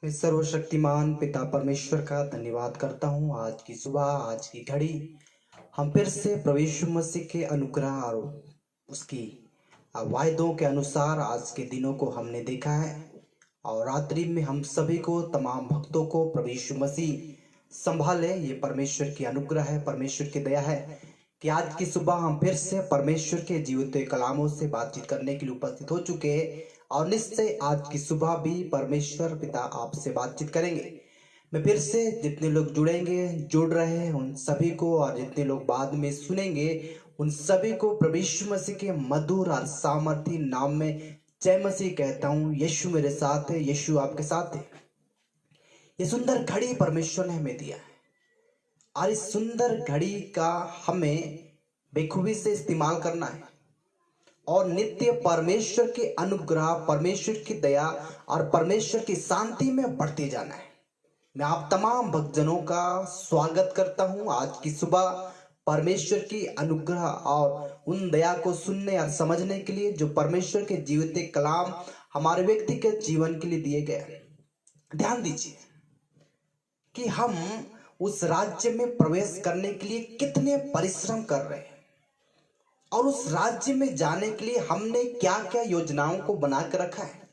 मैं सर्वशक्तिमान पिता परमेश्वर का धन्यवाद करता हूँ। आज की सुबह, आज की घड़ी हम फिर से प्रभु यीशु मसीह के अनुग्रह और उसकी वायदों के अनुसार आज के दिनों को हमने देखा है। और रात्रि में हम सभी को, तमाम भक्तों को प्रभु यीशु मसीह संभाले। ये परमेश्वर की अनुग्रह है, परमेश्वर की दया है कि आज की सुबह हम फिर से परमेश्वर के जीवित कलामों से बातचीत करने के लिए उपस्थित हो चुके हैं। और निश्चय आज की सुबह भी परमेश्वर पिता आपसे बातचीत करेंगे। मैं फिर से जितने लोग जुड़ रहे हैं उन सभी को, और जितने लोग बाद में सुनेंगे उन सभी को प्रभु यीशु मसीह के मधुर और सामर्थी नाम में जय मसीह कहता हूँ। यीशु मेरे साथ है, यीशु आपके साथ है। ये सुंदर घड़ी परमेश्वर ने हमें दिया है और इस सुंदर घड़ी का हमें बेखूबी से इस्तेमाल करना है और नित्य परमेश्वर के अनुग्रह, परमेश्वर की दया और परमेश्वर की शांति में बढ़ते जाना है। मैं आप तमाम भक्तजनों का स्वागत करता हूं आज की सुबह परमेश्वर की अनुग्रह और उन दया को सुनने और समझने के लिए जो परमेश्वर के जीवित कलाम हमारे व्यक्तिगत जीवन के लिए दिए गए। ध्यान दीजिए कि हम उस राज्य में प्रवेश करने के लिए कितने परिश्रम कर रहे हैं और उस राज्य में जाने के लिए हमने क्या क्या योजनाओं को बना कर रखा है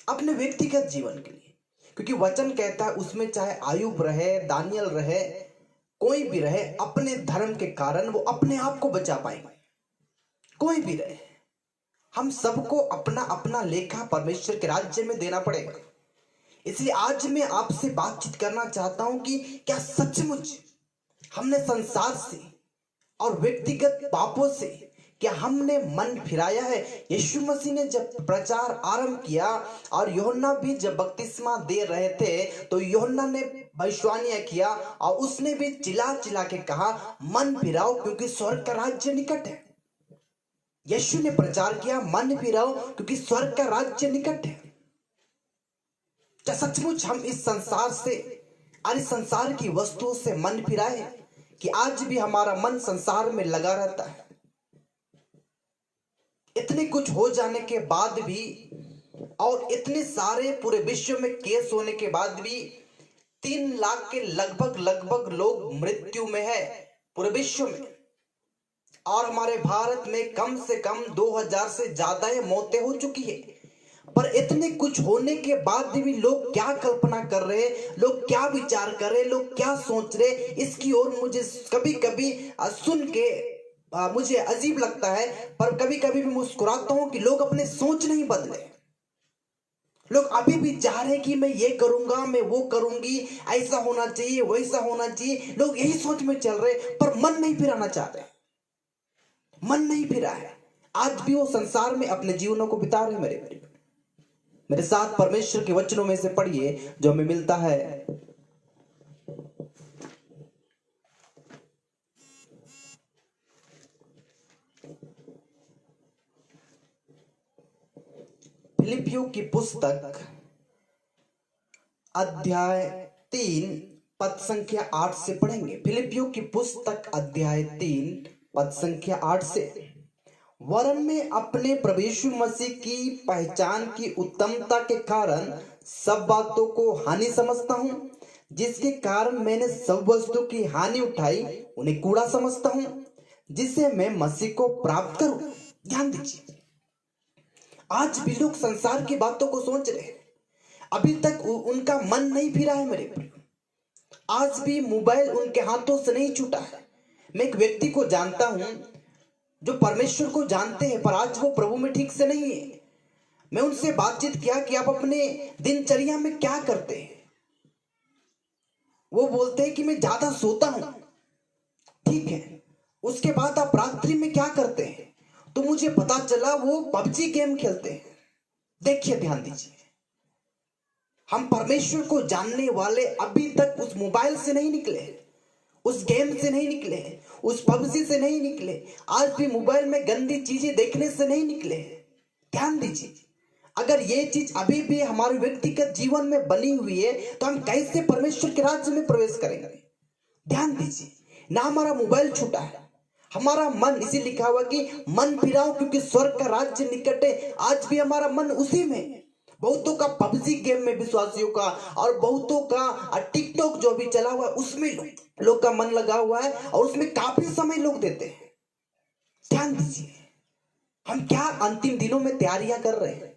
अपने व्यक्तिगत जीवन के लिए। क्योंकि वचन कहता है उसमें चाहे आयुब रहे, दानियल रहे, कोई भी रहे, अपने धर्म के कारण वो अपने आप को बचा पाएंगे। कोई भी रहे, हम सबको अपना अपना लेखा परमेश्वर के राज्य में देना पड़ेगा। इसलिए आज मैं आपसे बातचीत करना चाहता हूं कि क्या सचमुच हमने संसार से और व्यक्तिगत पापों से क्या हमने मन फिराया है। यीशु मसीह ने जब प्रचार आरंभ किया और यूहन्ना भी जब बपतिस्मा दे रहे थे तो यूहन्ना ने भविष्यवाणी किया और उसने भी चिल्ला चिल्ला के कहा, मन फिराओ क्योंकि स्वर्ग का राज्य निकट है। यीशु ने प्रचार किया, मन फिराओ क्योंकि स्वर्ग का राज्य निकट है। क्या सचमुच हम इस संसार से और इस संसार की वस्तुओं से मन फिराए हैं कि आज भी हमारा मन संसार में लगा रहता है। इतने कुछ हो जाने के बाद भी और इतने सारे पूरे विश्व में केस होने के बाद भी 3 लाख के लगभग लोग मृत्यु में है पूरे विश्व में। और हमारे भारत में कम से कम 2000 से ज्यादा मौतें हो चुकी है। पर इतने कुछ होने के बाद भी लोग क्या कल्पना कर रहे हैं, लोग क्या विचार कर रहे हैं, लोग क्या सोच रहे, इसकी ओर मुझे कभी कभी सुन के मुझे अजीब लगता है। पर कभी कभी मैं मुस्कुराता हूं कि लोग अपने सोच नहीं बदले। लोग अभी भी चाह रहे कि मैं ये करूंगा, मैं वो करूंगी, ऐसा होना चाहिए, वैसा होना चाहिए। लोग यही सोच में चल रहे पर मन नहीं फिराना चाहते। मन नहीं फिरा है। आज भी वो संसार में अपने जीवनों को बिता रहे। मेरे साथ परमेश्वर के वचनों में से पढ़िए जो हमें मिलता है फिलिपियों की पुस्तक अध्याय 3 पद संख्या 8 से पढ़ेंगे। फिलिपियों की पुस्तक अध्याय 3 पद संख्या 8 से, वरन में अपने प्रभु यीशु मसीह की पहचान की उत्तमता के कारण सब बातों को हानि समझता हूं, जिसके कारण मैंने सब वस्तु की हानि उठाई उन्हें कूड़ा समझता हूं, जिससे मैं मसीह को प्राप्त करूं। ध्यान दीजिए, आज भी लोग संसार की बातों को सोच रहे हैं, अभी तक उनका मन नहीं फिरा है मेरे प्रिय। आज भी मोबाइल उनके हाथों से नहीं छूटा है। मैं एक व्यक्ति को जानता हूं जो परमेश्वर को जानते हैं पर आज वो प्रभु में ठीक से नहीं है। मैं उनसे बातचीत किया कि आप अपने दिनचर्या में क्या करते हैं। वो बोलते हैं कि मैं ज्यादा सोता हूं। ठीक है, उसके बाद आप रात्रि में क्या करते हैं? तो मुझे पता चला वो पबजी गेम खेलते हैं। देखिए, ध्यान दीजिए, हम परमेश्वर को जानने वाले अभी तक उस मोबाइल से नहीं निकले, उस गेम से नहीं निकले, उस पबजी से नहीं निकले, आज भी मोबाइल में गंदी चीजें देखने से नहीं निकले। ध्यान दीजिए, अगर ये चीज अभी भी हमारे व्यक्तिगत जीवन में बनी हुई है तो हम कैसे परमेश्वर के राज्य में प्रवेश करेंगे? ध्यान दीजिए, ना हमारा मोबाइल छूटा है, हमारा मन, इसी लिखा हुआ कि मन फिराओ क्योंकि स्वर्ग का राज्य निकट है। आज भी हमारा मन उसी में, बहुतों का पबजी गेम में विश्वासियों का, और बहुतों का टिकटॉक जो भी चला हुआ है उसमें लोग का मन लगा हुआ है, और उसमें काफी समय लोग देते हैं। ध्यान दीजिए, हम क्या अंतिम दिनों में तैयारियां कर रहे हैं।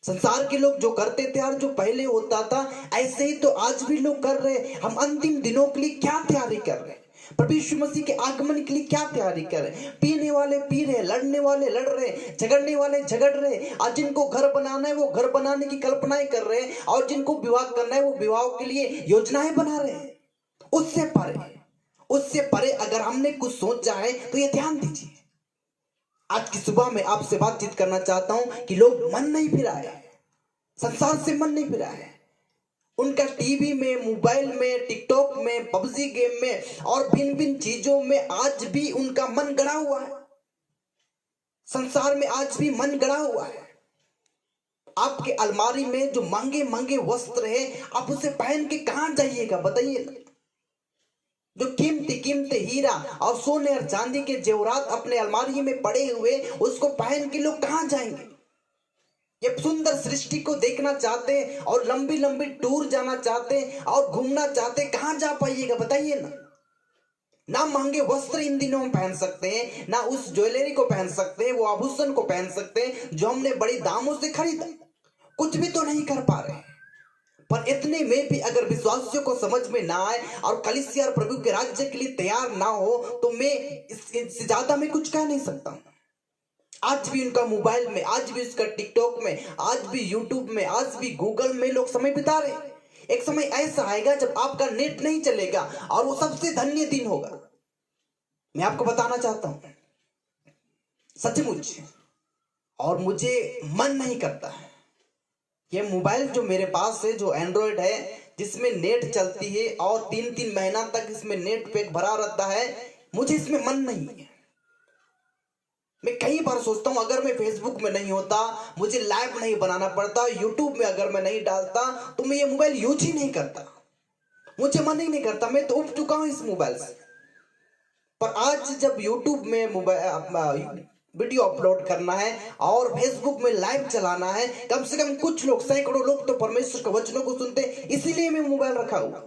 संसार के लोग जो करते थे और जो पहले होता था, ऐसे ही तो आज भी लोग कर रहे हैं। हम अंतिम दिनों के लिए क्या तैयारी कर रहे हैं, प्रभु यीशु मसीह के आगमन के लिए क्या तैयारी कर रहे हैं। पीने वाले पी रहे, लड़ने वाले लड़ रहे, झगड़ने वाले झगड़ रहे, आज जिनको घर बनाना है वो घर बनाने की कल्पनाएं कर रहे हैं, और जिनको विवाह करना है वो विवाह के लिए योजनाएं बना रहे हैं। उससे परे अगर हमने कुछ सोचा है तो ये ध्यान दीजिए। आज की सुबह में आपसे बातचीत करना चाहता हूं कि लोग मन नहीं फिरा है, संसार से मन नहीं फिरा है। उनका टीवी में, मोबाइल में, टिकटॉक में, पबजी गेम में और भिन्न भिन्न चीजों में आज भी उनका मन गड़ा हुआ है। संसार में आज भी मन गड़ा हुआ है। आपके अलमारी में जो महंगे महंगे वस्त्र है, आप उसे पहन के कहां जाइएगा बताइए ना। जो कीमती कीमती हीरा और सोने और चांदी के जेवरात अपने अलमारी में पड़े हुए, उसको पहन के लोग कहां जाएंगे। ये सुंदर सृष्टि को देखना चाहते हैं और लंबी लंबी टूर जाना चाहते हैं और घूमना चाहते हैं, कहां जा पाइएगा बताइए ना। ना महंगे वस्त्र इन दिनों में पहन सकते हैं, ना उस ज्वेलरी को पहन सकते हैं, वो आभूषण को पहन सकते हैं जो हमने बड़ी दामों से खरीदा। कुछ भी तो नहीं कर पा रहे हैं। पर इतने में भी अगर विश्वासियों को समझ में ना आए और कलीसिया और प्रभु के राज्य के लिए तैयार ना हो, तो मैं इससे ज्यादा मैं कुछ कह नहीं सकता हूं। आज भी उनका मोबाइल में, आज भी उसका टिकटॉक में, आज भी यूट्यूब में, आज भी गूगल में लोग समय बिता रहे हैं। एक समय ऐसा आएगा जब आपका नेट नहीं चलेगा और वो सबसे धन्य दिन होगा। मैं आपको बताना चाहता हूं सचमुच, और मुझे मन नहीं करता है ये मोबाइल जो मेरे पास है, जो एंड्रॉयड है, जिसमें नेट चलती है और 3-3 महीना तक इसमें नेट पैक भरा रहता है, मुझे इसमें मन नहीं है। मैं कई बार सोचता हूं अगर मैं फेसबुक में नहीं होता, मुझे लाइव नहीं बनाना पड़ता, यूट्यूब में अगर मैं नहीं डालता, तो मैं ये मोबाइल यूज ही नहीं करता। मुझे मन ही नहीं करता, मैं तो उब चुका हूं इस मोबाइल से। पर आज जब यूट्यूब में मोबाइल वीडियो अपलोड करना है और फेसबुक में लाइव चलाना है, कम से कम कुछ लोग, सैकड़ों लोग तो परमेश्वर के वचनों को सुनते, इसीलिए मैं मोबाइल रखा हुआ।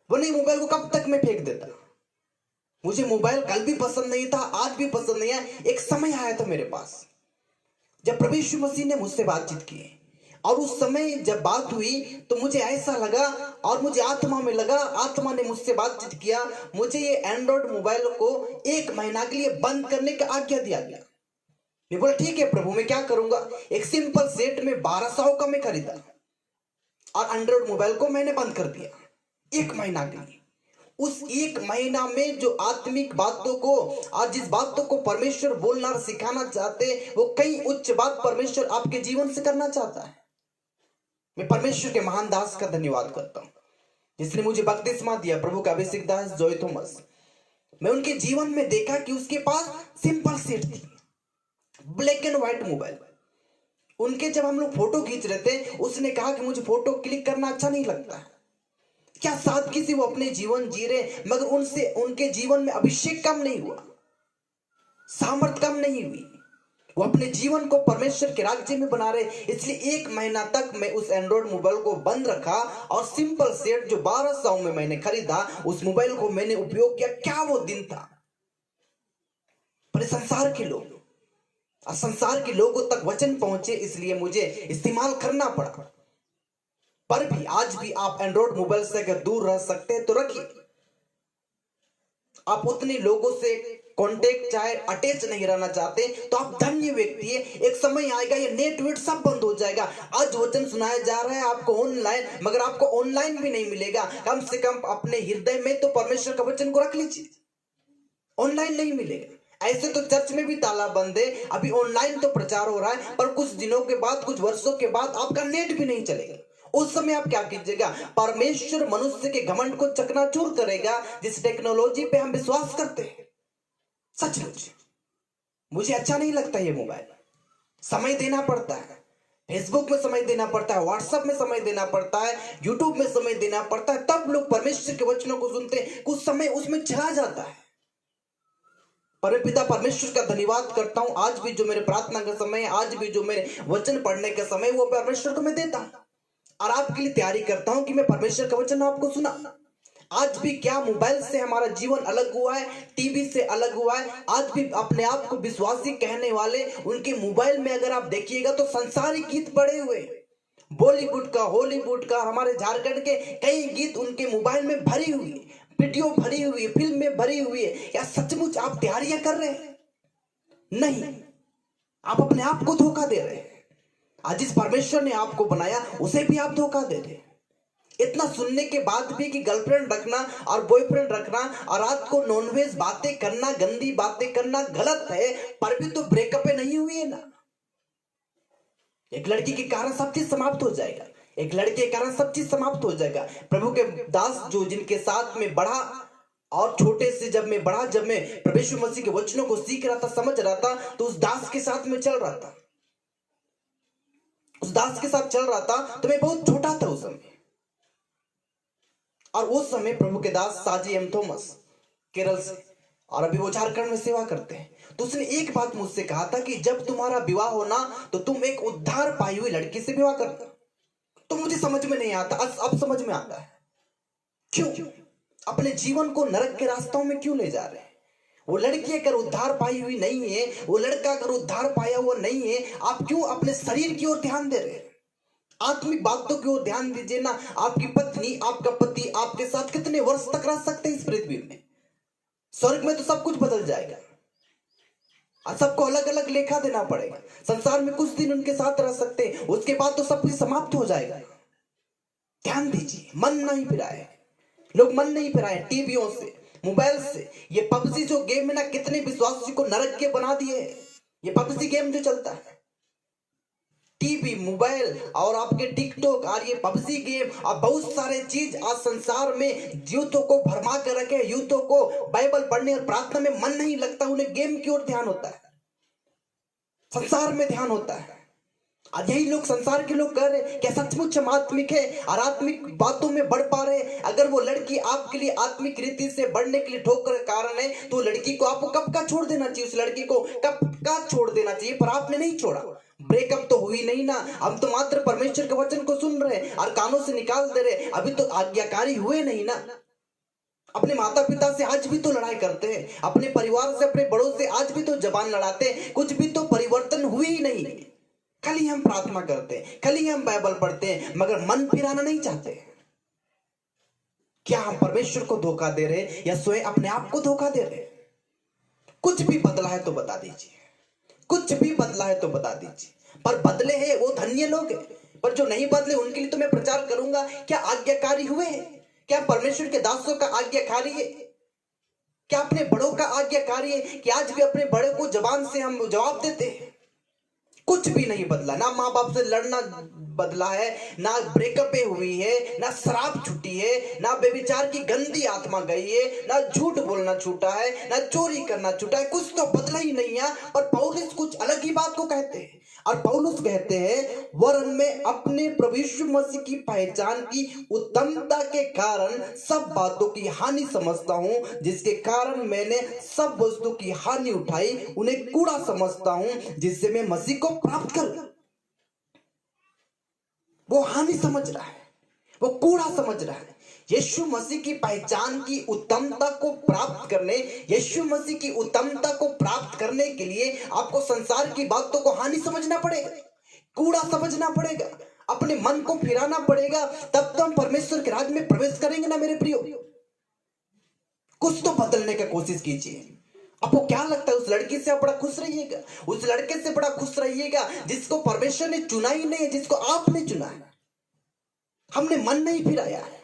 वो नहीं, मोबाइल को कब तक मैं फेंक देता। मुझे मोबाइल कल भी पसंद नहीं था, आज भी पसंद नहीं है। एक समय आया था मेरे पास जब प्रभु यीशु मसीह ने मुझसे बातचीत की, और उस समय जब बात हुई तो मुझे ऐसा लगा और मुझे आत्मा में लगा, आत्मा ने मुझसे बातचीत किया, मुझे ये एंड्रॉयड मोबाइल को 1 महीना के लिए बंद करने का आज्ञा दिया गया। मैं बोला ठीक है प्रभु, मैं क्या करूंगा। एक सिंपल सेट में 1200 का मैं खरीदा और एंड्रॉयड मोबाइल को मैंने बंद कर दिया 1 महीना के लिए। उस 1 महीना में जो आत्मिक बातों को और जिस बातों को परमेश्वर बोलना और सिखाना चाहते, वो कई उच्च बात परमेश्वर आपके जीवन से करना चाहता है। मैं परमेश्वर के महान दास का धन्यवाद करता हूं जिसने मुझे बपतिस्मा दिया, प्रभु का अभिषेक दास जॉय थॉमस। मैं उनके जीवन में देखा कि उसके पास सिंपल सेट थी, ब्लैक एंड व्हाइट मोबाइल। उनके जब हम लोग फोटो खींच रहे थे, उसने कहा कि मुझे फोटो क्लिक करना अच्छा नहीं लगता है। क्या सादगी से वो अपने जीवन जी रहे, मगर उनसे उनके जीवन में अभिषेक कम नहीं हुआ, सामर्थ कम नहीं हुई। वो अपने जीवन को परमेश्वर के राज्य में बना रहे। इसलिए 1 महीना तक मैं उस एंड्रॉयड मोबाइल को बंद रखा और सिंपल सेट जो 1200 में मैंने खरीदा, उस मोबाइल को मैंने उपयोग किया। क्या वो दिन था। पर संसार के लोग और संसार के लोगों तक वचन पहुंचे, इसलिए मुझे इस्तेमाल करना पड़ा। पर भी आज भी आप एंड्रॉयड मोबाइल से अगर दूर रह सकते हैं तो रखिए। आप उतने लोगों से कांटेक्ट चाहे अटैच नहीं रहना चाहते तो आप धन्य व्यक्ति है। एक समय आएगा ये नेट वेट सब बंद हो जाएगा। आज वचन सुनाया जा रहा है आपको ऑनलाइन, मगर आपको ऑनलाइन भी नहीं मिलेगा। कम से कम अपने हृदय में तो परमेश्वर का वचन को रख लीजिए, ऑनलाइन नहीं मिलेगा। ऐसे तो चर्च में भी ताला बंद है, अभी ऑनलाइन तो प्रचार हो रहा है, पर कुछ दिनों के बाद, कुछ वर्षों के बाद आपका नेट भी नहीं चलेगा। उस समय आप क्या कीजिएगा। परमेश्वर मनुष्य के घमंड को चकनाचूर करेगा जिस टेक्नोलॉजी पे हम विश्वास करते हैं। सचमुच मुझे अच्छा नहीं लगता ये मोबाइल। समय देना पड़ता है, फेसबुक में समय देना पड़ता है, व्हाट्सएप में समय देना पड़ता है, यूट्यूब में समय देना पड़ता है, तब लोग परमेश्वर के वचनों को सुनते हैं। कुछ समय उसमें चला जाता है। पर मैं पिता परमेश्वर का धन्यवाद करता हूं, आज भी जो मेरे प्रार्थना का समय है, आज भी जो मेरे वचन पढ़ने का समय, वो परमेश्वर को मैं देता हूं और आपके लिए तैयारी करता हूं कि मैं परमेश्वर का वचन आपको सुना। आज भी क्या मोबाइल से हमारा जीवन अलग हुआ है, टीवी से अलग हुआ है। आज भी अपने आप को विश्वासी कहने वाले उनके मोबाइल में अगर आप देखिएगा तो संसारिक गीत पड़े हुए, बॉलीवुड का, हॉलीवुड का, हमारे झारखंड के कई गीत उनके मोबाइल में भरी हुई, वीडियो भरी हुई, फिल्म में भरी हुई है। क्या सचमुच आप तैयारियां कर रहे हैं? नहीं, आप अपने आप को धोखा दे रहे हैं। आज जिस परमेश्वर ने आपको बनाया उसे भी आप धोखा दे रहे हैं। इतना सुनने के बाद भी कि गर्लफ्रेंड रखना और बॉयफ्रेंड रखना और रात को नॉनवेज बातें करना, गंदी बातें करना गलत है, पर भी तो ब्रेकअप नहीं हुई है ना। एक लड़की के कारण सब चीज समाप्त हो जाएगा, एक लड़के के कारण सब चीज समाप्त हो जाएगा। प्रभु के दास जो जिनके साथ में बढ़ा और छोटे से जब मैं बढ़ा, जब मैं प्रभु यीशु मसीह के वचनों को सीख रहा था, समझ रहा था, तो उस दास के साथ में चल रहा था, उस दास के साथ चल रहा था। तो मैं बहुत छोटा था उस समय, और उस समय प्रभु के दास साजी एम थॉमस केरल से, और अभी वो झारखंड में सेवा करते हैं। तो उसने एक बात मुझसे कहा था कि जब तुम्हारा विवाह होना तो तुम एक उद्धार पाई हुई लड़की से विवाह करना। तो मुझे समझ में नहीं आता, अब समझ में आता है। क्यों अपने जीवन को नरक के रास्तों में क्यों ले जा रहे हैं? वो लड़की अगर उद्धार पाई हुई नहीं है, वो लड़का अगर उद्धार पाया हुआ नहीं है, आप क्यों अपने शरीर की ओर ध्यान दे रहे हैं? आत्मिक बातों की ओर ध्यान दीजिए ना। आपकी पत्नी, आपका पति आपके साथ कितने वर्ष तक रह सकते हैं इस पृथ्वी में? स्वर्ग में तो सब कुछ बदल जाएगा और सबको अलग अलग लेखा देना पड़ेगा। संसार में कुछ दिन उनके साथ रह सकते हैं, उसके बाद तो सब कुछ समाप्त हो जाएगा। ध्यान दीजिए, मन नहीं फिराए, लोग मन नहीं फिराए टीवियों से, मोबाइल से। ये पबजी जो गेम है ना, कितने विश्वासी को नरक के बना दिए। ये पबजी गेम जो चलता है, टीवी, मोबाइल और आपके टिकटॉक और ये पबजी गेम और बहुत सारे चीज आज संसार में यूथों को भरमा कर रखे। यूथों को बाइबल पढ़ने और प्रार्थना में मन नहीं लगता, उन्हें गेम की ओर ध्यान होता है, संसार में ध्यान होता है। आज यही लोग, संसार के लोग कह रहे क्या सचमुच हम आत्मिक है और आत्मिक बातों में बढ़ पा रहे? अगर वो लड़की आपके लिए आत्मिक रीति से बढ़ने के लिए ठोकर कारण है, तो लड़की को आपको कब का छोड़ देना चाहिए, उस लड़की को कब का छोड़ देना चाहिए, पर आपने नहीं छोड़ा। ब्रेकअप तो हुई नहीं ना, हम तो मात्र परमेश्वर के वचन को सुन रहे और कानों से निकाल दे रहे, अभी तो आज्ञाकारी हुए नहीं ना। अपने माता पिता से आज भी तो लड़ाई करते हैं, अपने परिवार से, अपने बड़ों से आज भी तो जबान लड़ाते हैं, कुछ भी तो परिवर्तन हुए ही नहीं। खाली हम प्रार्थना करते हैं, खाली हम बाइबल पढ़ते हैं, मगर मन फिराना नहीं चाहते। क्या हम परमेश्वर को धोखा दे रहे या स्वयं अपने आप को धोखा दे रहे? कुछ भी बदला है तो बता दीजिए, कुछ भी बदला है तो बता दीजिए। पर बदले हैं वो धन्य लोग हैं, पर जो नहीं बदले उनके लिए तो मैं प्रचार करूंगा। क्या आज्ञाकारी हुए? क्या परमेश्वर के दासों का आज्ञाकारी है? क्या अपने बड़ों का आज्ञाकारी है कि आज भी अपने बड़े को जबान से हम जवाब देते हैं? कुछ भी नहीं बदला, ना माँ बाप से लड़ना बदला है, ना ब्रेकअप हुई है, ना शराब छूटी है, ना बेविचार की गंदी आत्मा गई है, ना झूठ बोलना छूटा है, ना चोरी करना छूटा है। कुछ तो बदला ही नहीं है। और पौलुस कुछ अलग ही बात को कहते हैं, और पौलुस कहते हैं, वरन में अपने प्रभु यीशु मसीह की पहचान की उत्तमता के कारण सब बातों की हानि समझता हूं, जिसके कारण मैंने सब वस्तु की हानि उठाई, उन्हें कूड़ा समझता हूं, जिससे मैं मसीह को प्राप्त करूं। वो हानि समझ रहा है, वो कूड़ा समझ रहा है। यीशु मसीह की पहचान की उत्तमता को प्राप्त करने, यीशु मसीह की उत्तमता को प्राप्त करने के लिए आपको संसार की बातों को हानि समझना पड़ेगा, कूड़ा समझना पड़ेगा, अपने मन को फिराना पड़ेगा, तब तो हम परमेश्वर के राज्य में प्रवेश करेंगे ना मेरे प्रियो। कुछ तो बदलने की कोशिश कीजिए। आपको क्या लगता है उस लड़की से आप बड़ा खुश रहिएगा, उस लड़के से बड़ा खुश रहिएगा जिसको परमेश्वर ने चुना ही नहीं है, जिसको आपने चुना है। हमने मन नहीं फिराया है।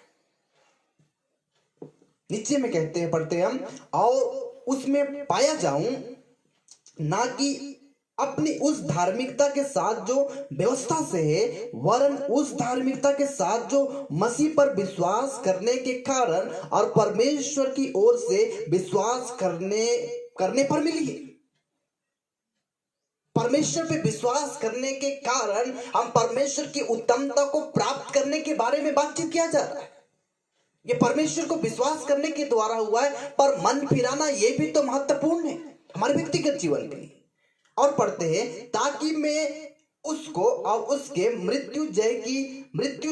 नीचे में कहते हैं, पढ़ते हैं हम, और उसमें पाया जाऊं, ना कि अपनी उस धार्मिकता के साथ जो व्यवस्था से है, वरन उस धार्मिकता के साथ जो मसीह पर विश्वास करने के कारण और परमेश्वर की ओर से विश्वास करने पर मिली है। परमेश्वर पे विश्वास करने के कारण हम परमेश्वर की उत्तमता को प्राप्त करने के बारे में बातचीत किया जा रहा है। ये परमेश्वर को विश्वास करने के द्वारा हुआ है, पर मन फिराना ये भी तो महत्वपूर्ण है। हमारे व्यक्तिगत जीवन के लिए। और पढ़ते हैं, ताकि मैं उसको और उसके मृत्यु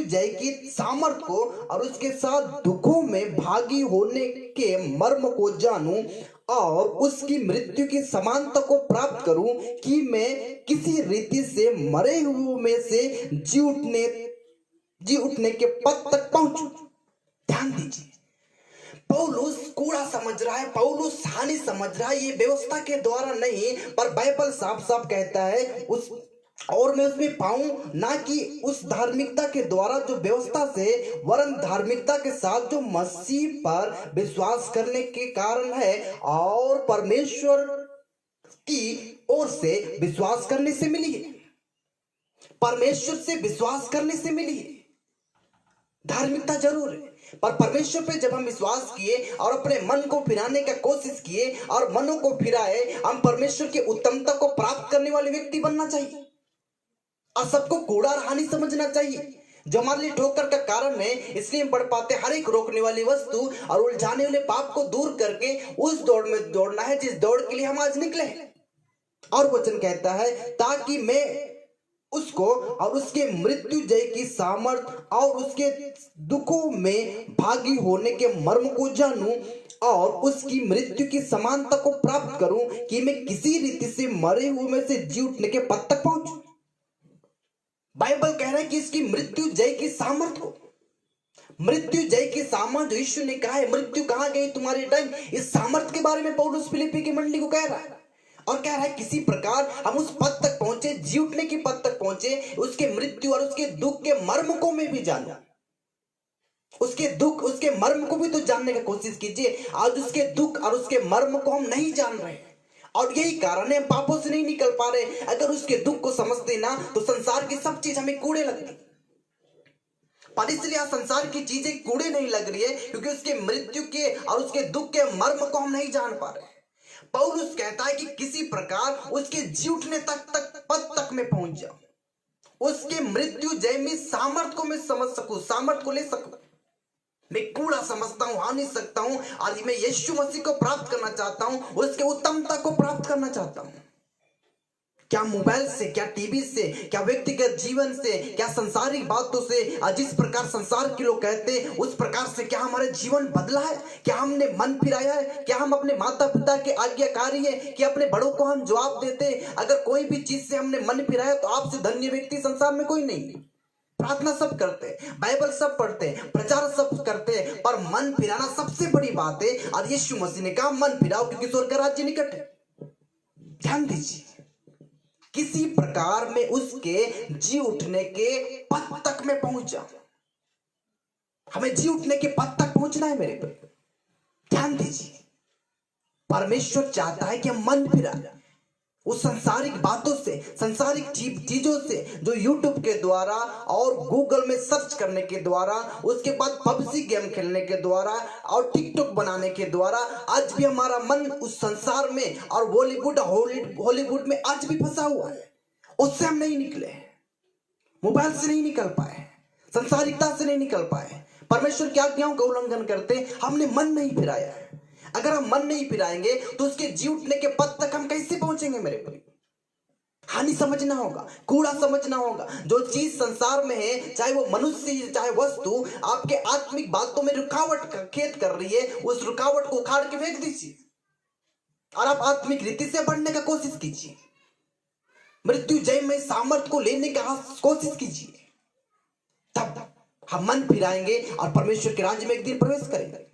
जय की सामर्थ को और उसके साथ दुखों में भागी होने के मर्म को जानूं और उसकी मृत्यु की समानता को प्राप्त करूं, कि मैं किसी रीति से मरे हुए में से जी उठने के पद तक पहुंचूं। ध्यान दीजिए, पौलुस कूड़ा समझ रहा है, पौलुस हानि समझ रहा है, ये व्यवस्था के द्वारा नहीं, पर बाइबल साफ साफ कहता है उस और मैं उसमें पाऊं ना कि उस धार्मिकता के द्वारा जो व्यवस्था से, वरन धार्मिकता के साथ जो मसीह पर विश्वास करने के कारण है और परमेश्वर की ओर से विश्वास करने से मिली है, परमेश्वर से विश्वास करने से मिली है। धार्मिकता जरूर है, पर परमेश्वर पे जब हम विश्वास किए और अपने मन को फिराने का कोशिश किए और मनों को फिराए, हम परमेश्वर की उत्तमता को प्राप्त करने वाले व्यक्ति बनना चाहिए और सबको कूड़ा और हानि समझना चाहिए जो हमारे लिए ठोकर का कारण है। इसलिए हम पढ़ पाते, हर एक रोकने वाली वस्तु और उलझाने वाले पाप को दूर करके उस दौड़ में दौड़ना है जिस दौड़ के लिए हम आज निकले हैं। और वचन कहता है, ताकि मैं उसको और उसके मृत्यु जय की सामर्थ और उसके दुखों में भागी होने के मर्म को जानूं और उसकी मृत्यु की समानता को प्राप्त करूं, कि मैं किसी रीति से मरे हुए में से जी उठने के पद तक पहुंचूं। बाइबल कह रहा है कि इसकी मृत्यु जय की सामर्थ को, मृत्यु जय की सामर्थ यीशु ने कहा है, मृत्यु कहां गई तुम्हारी डंक, इस सामर्थ के बारे में पौलुस फिलिप्पी की मंडली को कह रहा है और कह रहा है किसी प्रकार हम उस पद तक पहुंचे, जी उठने के पद तक पहुंचे, उसके मृत्यु और उसके दुख के मर्म को मैं भी जानूं, उसके दुख उसके मर्म को भी तो जानने की कोशिश कीजिए। आज उसके दुख और उसके मर्म को हम नहीं जान रहे और यही कारण है हम पापों से नहीं निकल पा रहे। अगर उसके दुख को समझते ना तो संसार की सब चीज हमें कूड़े लगती, पर इसलिए संसार की चीजें कूड़े नहीं लग रही है क्योंकि उसके मृत्यु के और उसके दुख के मर्म को हम नहीं जान पा रहे। पौलुस कहता है कि किसी प्रकार उसके जी उठने तक पद तक में पहुंच जाऊं, उसके मृत्यु जय में सामर्थ को मैं समझ सकूं, सामर्थ को ले सकूं। मैं कूड़ा समझता हूं, हानि सकता हूं, और मैं यीशु मसीह को प्राप्त करना चाहता हूं, उसके उत्तमता को प्राप्त करना चाहता हूं। क्या मोबाइल से, क्या टीवी से, क्या व्यक्तिगत जीवन से, क्या सांसारिक बातों से, जिस प्रकार संसार के लोग कहते हैं उस प्रकार से क्या हमारा जीवन बदला है? क्या हमने मन फिराया है? क्या हम अपने माता पिता के आज्ञाकारी है कि अपने बड़ों को हम जवाब देते? अगर कोई भी चीज से हमने मन फिराया तो आपसे धन्य व्यक्ति संसार में कोई नहीं। प्रार्थना सब करते, बाइबल सब पढ़ते, प्रचार सब करते, पर मन फिराना सबसे बड़ी बात है। और यीशु मसीह ने कहा मन फिराओ क्योंकि स्वर्ग का राज्य निकट है। ध्यान दीजिए, किसी प्रकार में उसके जी उठने के पद तक में पहुंच जाऊं। हमें जी उठने के पद तक पहुंचना है मेरे पर। ध्यान दीजिए, परमेश्वर चाहता है कि हम मन फिरा उस सांसारिक बातों से, सांसारिक चीजों से जो यूट्यूब के द्वारा और गूगल में सर्च करने के द्वारा, उसके बाद पबजी गेम खेलने के द्वारा और टिकटॉक बनाने के द्वारा आज भी हमारा मन उस संसार में और हॉलीवुड में आज भी फंसा हुआ है। उससे हम नहीं निकले, मोबाइल से नहीं निकल पाए, संसारिकता से नहीं निकल पाए, परमेश्वर की आज्ञाओं का उल्लंघन करते हमने मन नहीं फिराया है। अगर हम मन नहीं फिराएंगे तो उसके जी उठने के पद तक हम कैसे पहुंचेंगे? मेरे भाई, हानि समझना होगा, कूड़ा समझना होगा। जो चीज संसार में है, चाहे वो मनुष्य चाहे वस्तु, आपके आत्मिक बातों में रुकावट खेत कर रही है, उस रुकावट को उखाड़ के फेंक दीजिए और आप आत्मिक रीति से बढ़ने का कोशिश कीजिए। मृत्यु जय में सामर्थ को लेने का कोशिश कीजिए, तब हम मन फिराएंगे और परमेश्वर के राज्य में एक दिन प्रवेश करेंगे।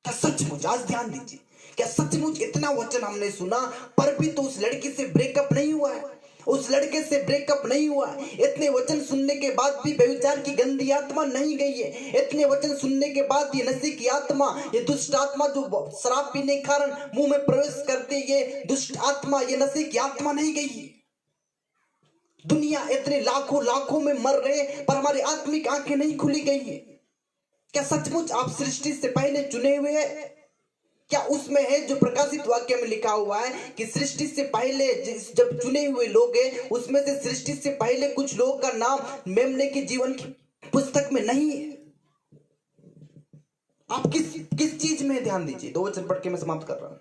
क्या सचमुच, आज ध्यान दीजिए, क्या सचमुच इतना वचन हमने सुना पर भी तो उस लड़की से ब्रेकअप नहीं हुआ है, उस लड़के से ब्रेकअप नहीं हुआ है? इतने वचन सुनने के बाद भी व्यभिचार की गंदी आत्मा नहीं गई है? इतने वचन सुनने के बाद ये नशे की आत्मा, ये दुष्ट आत्मा जो शराब पीने के कारण मुंह में प्रवेश करते, ये दुष्ट आत्मा, ये नशे की आत्मा नहीं गई है? दुनिया इतने लाखों में मर रहे पर हमारी आत्मिक आंखें नहीं खुली गई है। क्या सचमुच आप सृष्टि से पहले चुने हुए हैं? क्या उसमें है जो प्रकाशित वाक्य में लिखा हुआ है कि सृष्टि से पहले जब चुने हुए लोग हैं, उसमें से सृष्टि से पहले कुछ लोगों का नाम मेमने की जीवन की पुस्तक में नहीं है? आप किस चीज में ध्यान दीजिए। 2 वचन पढ़ के मैं समाप्त कर रहा हूं।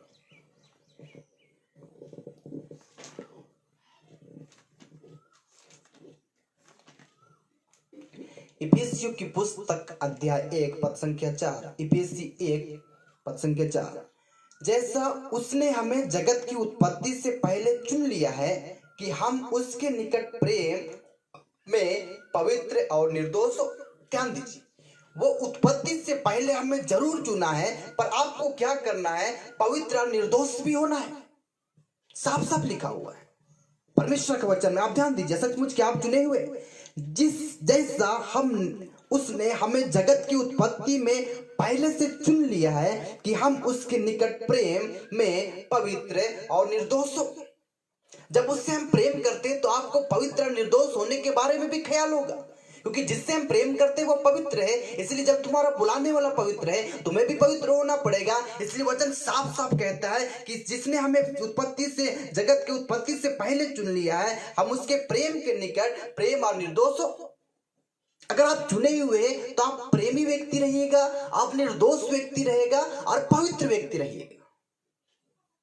इफिसियों की पुस्तक अध्याय 1 पद संख्या 4। इफिसी 1 पद संख्या 4। जैसा उसने हमें जगत की उत्पत्ति से पहले चुन लिया है कि हम उसके निकट प्रेम में पवित्र और निर्दोष हो। ध्यान दीजिए, वो उत्पत्ति से पहले हमें जरूर चुना है, पर आपको क्या करना है? पवित्र और निर्दोष भी होना है। साफ साफ लिखा हुआ है परमेश्वर के वचन में। आप ध्यान दीजिए, सचमुच क्या आप चुने हुए? जैसा हम उसने हमें जगत की उत्पत्ति में पहले से चुन लिया है कि हम उसके निकट प्रेम में पवित्र और निर्दोष हो। जब उससे हम प्रेम करते हैं तो आपको पवित्र और निर्दोष होने के बारे में भी ख्याल होगा, क्योंकि जिससे हम प्रेम करते हैं वो पवित्र है। इसलिए जब तुम्हारा बुलाने वाला पवित्र है, तुम्हें भी पवित्र होना पड़ेगा। इसलिए वचन साफ साफ कहता है कि जिसने हमें उत्पत्ति से, जगत की उत्पत्ति से पहले चुन लिया है, हम उसके प्रेम के निकट प्रेम और निर्दोष हो। अगर आप चुने हुए तो आप प्रेमी व्यक्ति रहिएगा, आप निर्दोष व्यक्ति रहेगा और पवित्र व्यक्ति रहिएगा।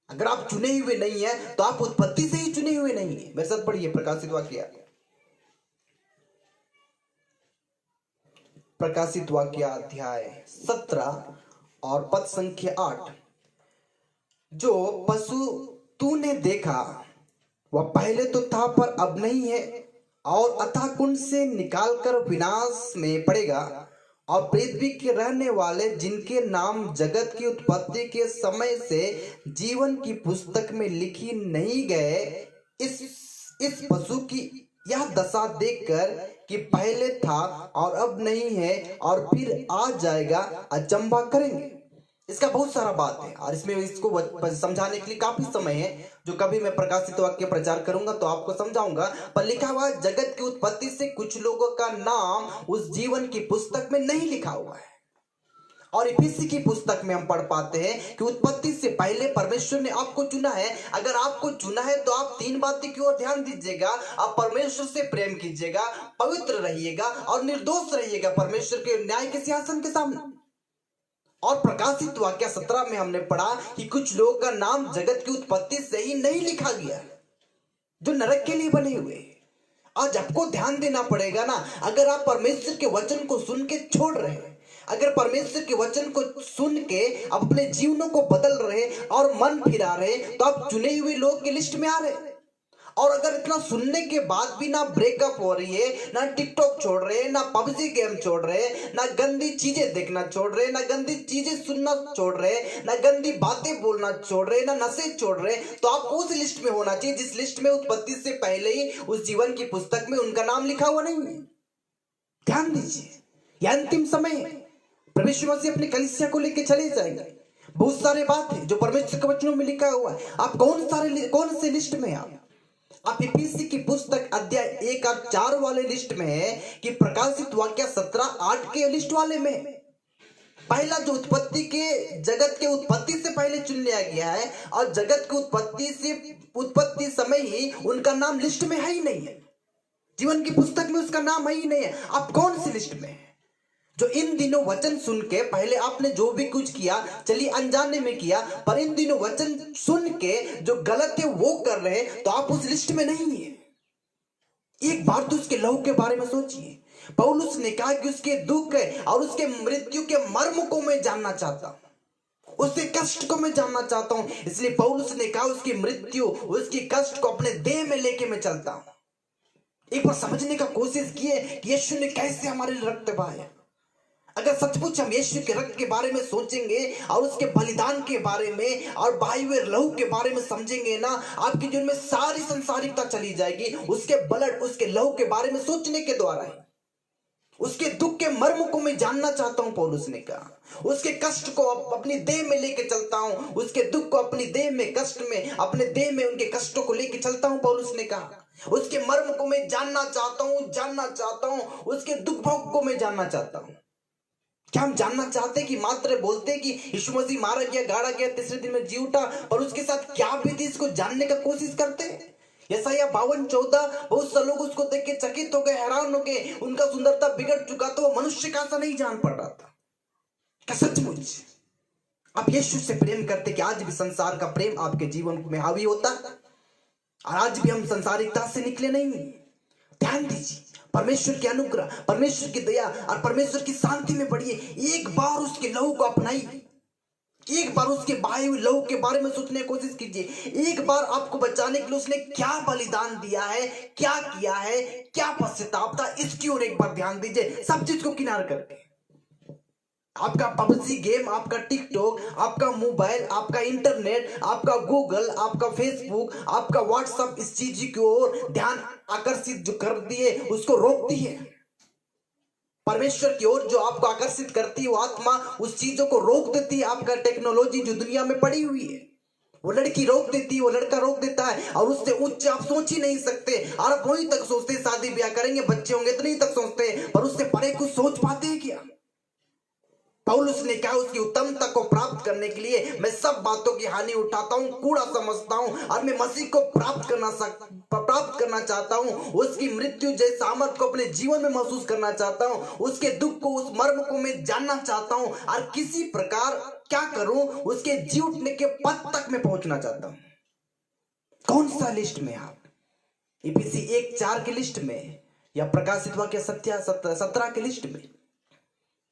अगर आप चुने हुए नहीं है तो आप उत्पत्ति से ही चुने हुए नहीं है। मेरे साथ पढ़िए प्रकाशित वाक्य, प्रकाशित वाक्य अध्याय 17 और पद संख्या 8। जो पशु तूने देखा वह पहले तो था पर अब नहीं है, और अथाह कुंड से निकालकर विनाश में पड़ेगा। और पृथ्वी के रहने वाले जिनके नाम जगत की उत्पत्ति के समय से जीवन की पुस्तक में लिखी नहीं गए, इस पशु की यह दशा देखकर कि पहले था और अब नहीं है और फिर आ जाएगा, अचंभा करेंगे। इसका बहुत सारा बात है और इसमें इसको समझाने के लिए काफी समय है, जो कभी मैं प्रकाशित वाक्य प्रचार करूंगा तो आपको समझाऊंगा। पर लिखा हुआ जगत की उत्पत्ति से कुछ लोगों का नाम उस जीवन की पुस्तक में नहीं लिखा हुआ है। और इफिसी की पुस्तक में हम पढ़ पाते हैं कि उत्पत्ति से पहले परमेश्वर ने आपको चुना है। अगर आपको चुना है तो आप 3 बातें की ओर ध्यान दीजिएगा। आप परमेश्वर से प्रेम कीजिएगा, पवित्र रहिएगा और निर्दोष रहिएगा परमेश्वर के न्याय के सिंहासन के सामने। और प्रकाशित वाक्य 17 में हमने पढ़ा कि कुछ लोगों का नाम जगत की उत्पत्ति से ही नहीं लिखा गया, जो नरक के लिए बने हुए। आज आपको ध्यान देना पड़ेगा ना। अगर आप परमेश्वर के वचन को सुन के छोड़ रहे हैं, अगर परमेश्वर के वचन को सुन के अपने जीवनों को बदल रहे और मन फिरा रहे, तो आप चुने हुए लोग की लिस्ट में आ रहे। और अगर इतना सुनने के बाद भी ना ब्रेकअप हो रही है, ना टिकटॉक छोड़ रहे, ना पबजी गेम छोड़ रहे, ना गंदी चीजें देखना छोड़ रहे, ना गंदी चीजें सुनना छोड़ रहे, ना गंदी बातें बोलना छोड़ रहे, ना नशे छोड़ रहे, तो आपको उस लिस्ट में होना चाहिए जिस लिस्ट में उत्पत्ति से पहले ही उस जीवन की पुस्तक में उनका नाम लिखा हुआ नहीं है। ध्यान दीजिए, यह अंतिम समय है। परमेश्वर मसीह अपनी कलीसिया को लेकर चले जाएंगे। बहुत सारे बात है जो परमेश्वर के वचनों में लिखा हुआ है। आप कौन से लिस्ट में आप इफिसी की पुस्तक अध्याय 1 और 4 वाले लिस्ट में है कि प्रकाशित वाक्य 17:8 के लिस्ट वाले में? पहला जो उत्पत्ति के, जगत के उत्पत्ति से पहले चुन लिया गया है और जगत की उत्पत्ति समय ही उनका नाम लिस्ट में है ही नहीं है, जीवन की पुस्तक में उसका नाम है ही नहीं है। आप कौन सी लिस्ट में है? जो इन दिनों वचन सुन के, पहले आपने जो भी कुछ किया चलिए अनजाने में किया, पर इन दिनों वचन सुन के जो गलत है वो कर रहे, तो आप उस लिस्ट में नहीं है। एक बार तो उसके लहू के बारे में सोचिए। पौलुस ने कहा कि उसके दुख और उसके मृत्यु के मर्म को मैं जानना चाहता हूं, उसके कष्ट को मैं जानना चाहता हूं। इसलिए पौलुस ने कहा उसकी मृत्यु, उसकी कष्ट को अपने देह में लेके मैं चलता हूं। एक बार समझने का कोशिश किए कि यीशु ने कैसे हमारे लिए रक्त बहाया। अगर सचमुच हम यीशु के रक्त के बारे में सोचेंगे और उसके बलिदान के बारे में और बहाए हुए लहू के बारे में समझेंगे ना, आपके जीवन में सारी संसारिकता चली जाएगी। उसके ब्लड, उसके लहू के बारे में सोचने के द्वारा ही। उसके दुख के मर्म को मैं जानना चाहता हूं, पौलुस ने कहा। उसके कष्ट को अपनी देह में लेके चलता हूं, उसके दुख को अपनी देह में, कष्ट में, अपने देह में उनके कष्टों को लेके चलता हूं, पौलुस ने कहा। उसके मर्म को मैं जानना चाहता हूं, उसके दुख भोग को मैं जानना चाहता हूं। क्या हम जानना चाहते कि मात्र बोलते कि यीशु मसीह मारा गया, गाड़ा गया, तीसरे दिन में जी उठा, पर उसके साथ क्या बीती इसको जानने का कोशिश करते हैं? यशायाह 52:14, बहुत से लोग उसको देख के चकित हो गए, हैरान हो गए, उनका सुंदरता बिगड़ चुका तो वो मनुष्य का सा नहीं जान पड़ रहा था। क्या सचमुच आप यीशु से प्रेम करते कि आज भी संसार का प्रेम आपके जीवन में हावी होता और आज भी हम संसारिकता से निकले नहीं? ध्यान दीजिए, परमेश्वर की अनुग्रह, परमेश्वर की दया और परमेश्वर की शांति में बढ़िए। एक बार उसके लहू को अपनाइए, एक बार उसके बहाए हुए लहू के बारे में सोचने की कोशिश कीजिए। एक बार आपको बचाने के लिए उसने क्या बलिदान दिया है, क्या किया है, क्या पश्चाताप था, इसकी ओर एक बार ध्यान दीजिए। सब चीज को किनार करके, आपका पबजी गेम, आपका टिकटॉक, आपका मोबाइल, आपका इंटरनेट, आपका गूगल, आपका फेसबुक, आपका व्हाट्सएप, इस चीज की ओर ध्यान आकर्षित जो कर दिए उसको रोकती है। परमेश्वर की ओर जो आपको आकर्षित करती है वो आत्मा उस चीजों को रोक देती है। आपका टेक्नोलॉजी जो दुनिया में पड़ी हुई है वो लड़की रोक देती है, वो लड़का रोक देता है, और उससे उच्च आप सोच ही नहीं सकते। और आप वहीं तक सोचते शादी ब्याह करेंगे, बच्चे होंगे, इतनी तक सोचते हैं, पर उससे परे कुछ सोच पाते हैं क्या? पौलुस ने कहा उसकी उत्तमता को प्राप्त करने के लिए मैं सब बातों की हानि उठाता हूं, कूड़ा समझता हूं, और मैं मसीह को प्राप्त करना चाहता हूं। उसकी मृत्यु जैसे सामर्थ को अपने जीवन में महसूस करना चाहता हूं। उसके दुख को, उस मर्म को मैं जानना चाहता हूं, और किसी प्रकार क्या करूं, उसके जी उठने के पद तक मैं पहुंचना चाहता हूं। कौन सा लिस्ट में आप? इफिसी 1:4 की लिस्ट में, या प्रकाशित वाक्य 17 की लिस्ट में,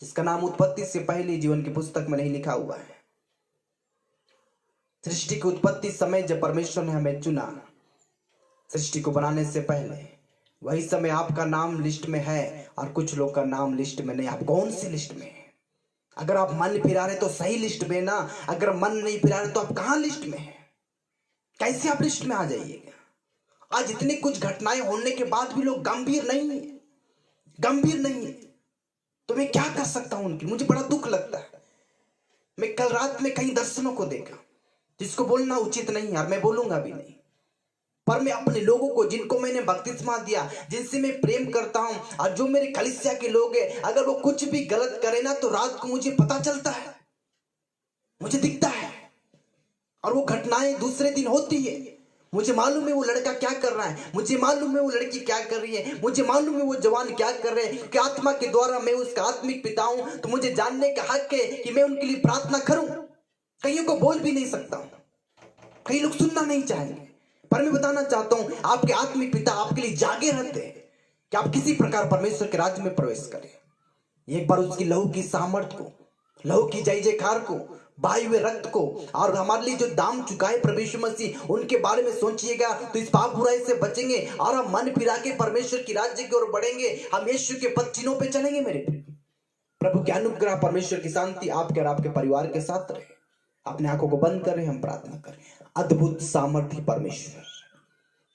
जिसका नाम उत्पत्ति से पहले जीवन की पुस्तक में नहीं लिखा हुआ है। सृष्टि की उत्पत्ति समय जब परमेश्वर ने हमें चुना, सृष्टि को बनाने से पहले, वही समय आपका नाम लिस्ट में है और कुछ लोग का नाम लिस्ट में नहीं। आप कौन सी लिस्ट में है? अगर आप मन फिरा रहे तो सही लिस्ट में ना, अगर मन नहीं फिरा रहे तो आप कहां लिस्ट में है? कैसे आप लिस्ट में आ जाइएगा? आज इतनी कुछ घटनाएं होने के बाद भी लोग गंभीर नहीं है, गंभीर नहीं है। तो मैं क्या कर सकता हूं उनकी? मुझे बड़ा दुख लगता है। मैं कल रात में कई दर्शनों को देखा, जिसको बोलना उचित नहीं है और मैं बोलूंगा भी नहीं, पर मैं अपने लोगों को, जिनको मैंने बपतिस्मा दिया, जिनसे मैं प्रेम करता हूं, और जो मेरे कलीसिया के लोग हैं, अगर वो कुछ भी गलत करे ना तो रात को मुझे पता चलता है, मुझे दिखता है, और वो घटनाएं दूसरे दिन होती है। मुझे मालूम है वो लड़का क्या कर रहा है, मुझे मालूम है वो लड़की क्या कर रही है, मुझे मालूम है वो जवान क्या कर रहे हैं, क्योंकि आत्मा के द्वारा मैं उसका आत्मिक पिता हूं। तो मुझे जानने का हक है कि मैं उनके लिए प्रार्थना करूं। कईयों को बोल भी नहीं सकता हूं, कई लोग सुनना नहीं चाहेंगे, पर मैं बताना चाहता हूं आपके आत्मिक पिता आपके लिए जागे रहते हैं कि आप किसी प्रकार परमेश्वर के राज्य में प्रवेश करें। एक बार उसकी लहू की सामर्थ को, लहू की जय जयकार को, बहाए हुए रक्त को, और हमारे लिए जो दाम चुकाए प्रभु यीशु मसीह, उनके बारे में सोचिएगा तो इस पाप बुराई से बचेंगे और हम मन फिरा के परमेश्वर की राज्य की ओर बढ़ेंगे। हम यीशु के पद चिन्हों पे चलेंगे। मेरे प्रभु की अनुग्रह, परमेश्वर की शांति आपके और आपके परिवार के साथ रहे। अपने आंखों को बंद करें, हम प्रार्थना करें। अद्भुत सामर्थ्य परमेश्वर,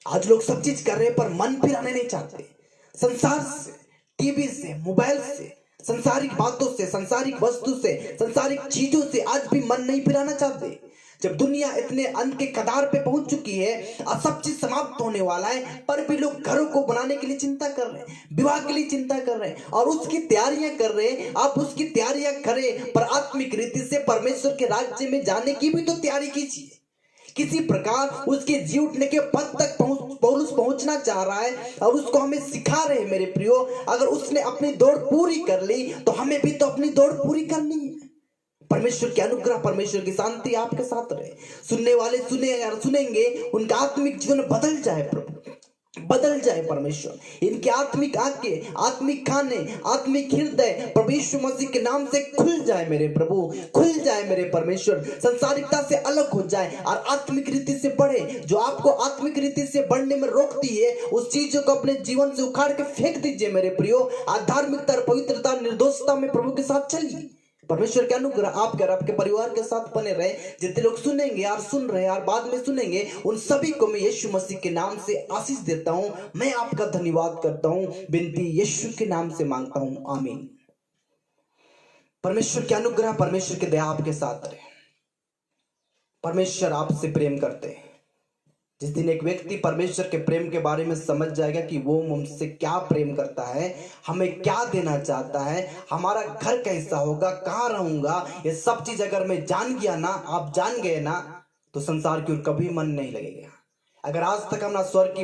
आज लोग सब चीज कर रहे हैं पर मन फिराने नहीं चाहते। संसार से, टीवी से, मोबाइल से, संसारिक बातों से, संसारिक वस्तु से, संसारिक चीजों से आज भी मन नहीं फिराना चाहते। जब दुनिया इतने अंत के कगार पे पहुंच चुकी है और सब चीज समाप्त होने वाला है, पर भी लोग घरों को बनाने के लिए चिंता कर रहे हैं, विवाह के लिए चिंता कर रहे हैं और उसकी तैयारियां कर रहे हैं। आप उसकी तैयारियां करें, पर आत्मिक रीति से परमेश्वर के राज्य में जाने की भी तो तैयारी कीजिए। किसी प्रकार उसके जी उठने के पद तक पौलुस पहुंचना चाह रहा है और उसको हमें सिखा रहे हैं। मेरे प्रियो, अगर उसने अपनी दौड़ पूरी कर ली तो हमें भी तो अपनी दौड़ पूरी करनी है। परमेश्वर की अनुग्रह, परमेश्वर की शांति आपके साथ रहे। सुनने वाले सुनेंगे, उनका आत्मिक जीवन बदल जाए, प्रभु बदल जाए। परमेश्वर इनके आत्मिक आंखें, आत्मिक खाने, आत्मिक हृदय प्रभु यीशु मसीह के नाम से खुल जाए। मेरे प्रभु खुल जाए। मेरे परमेश्वर संसारिकता से अलग हो जाए और आत्मिक रीति से बढ़े। जो आपको आत्मिक रीति से बढ़ने में रोकती है उस चीजों को अपने जीवन से उखाड़ के फेंक दीजिए। मेरे प्रियो, आध्यात्मिकता, पवित्रता, निर्दोषता में प्रभु के साथ चलिए। परमेश्वर के अनुग्रह आपके और आपके परिवार के साथ बने रहे। जितने लोग सुनेंगे और सुन रहे हैं और बाद में सुनेंगे, उन सभी को मैं यीशु मसीह के नाम से आशीष देता हूं। मैं आपका धन्यवाद करता हूं। विनती यीशु के नाम से मांगता हूं, आमीन। परमेश्वर के अनुग्रह, परमेश्वर की दया आपके साथ रहे। परमेश्वर आपसे प्रेम करते हैं। जिस दिन एक व्यक्ति परमेश्वर के प्रेम के बारे में समझ जाएगा कि वो मुझसे क्या प्रेम करता है, हमें क्या देना चाहता है, हमारा घर कैसा होगा, कहाँ रहूंगा, ये सब चीज अगर मैं जान गया ना, आप जान गए ना, तो संसार की ओर कभी मन नहीं लगेगा। अगर आज तक हम ना स्वर्ग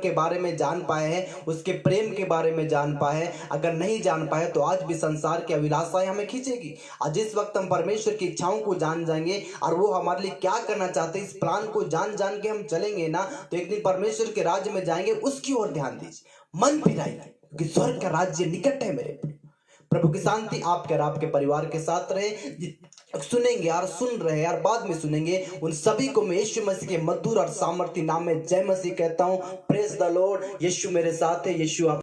के बारे में जान पाए हैं, उसके प्रेम के बारे में जान पाए हैं, अगर नहीं जान पाए तो आज भी संसार की अभिलाषाएं हमें खींचेगी। और जिस वक्त हम परमेश्वर की इच्छाओं को जान जाएंगे और वो हमारे लिए क्या करना चाहते हैं, इस प्लान को जान जान के हम चलेंगे ना, तो एक दिन परमेश्वर के राज्य में जाएंगे। उसकी ओर ध्यान दीजिए, मन फिराइए। क्योंकि स्वर्ग का राज्य निकट है मेरे प्रभु। प्रभु की शांति आपके और आपके परिवार के साथ रहे। सुनेंगे यार, सुन रहे यार, बाद में सुनेंगे, उन सभी को मैं यीशु मसीह के मधुर और सामर्थ्य नाम में जय मसीह कहता हूँ। Praise the Lord. यीशु मेरे साथ है। यीशु आप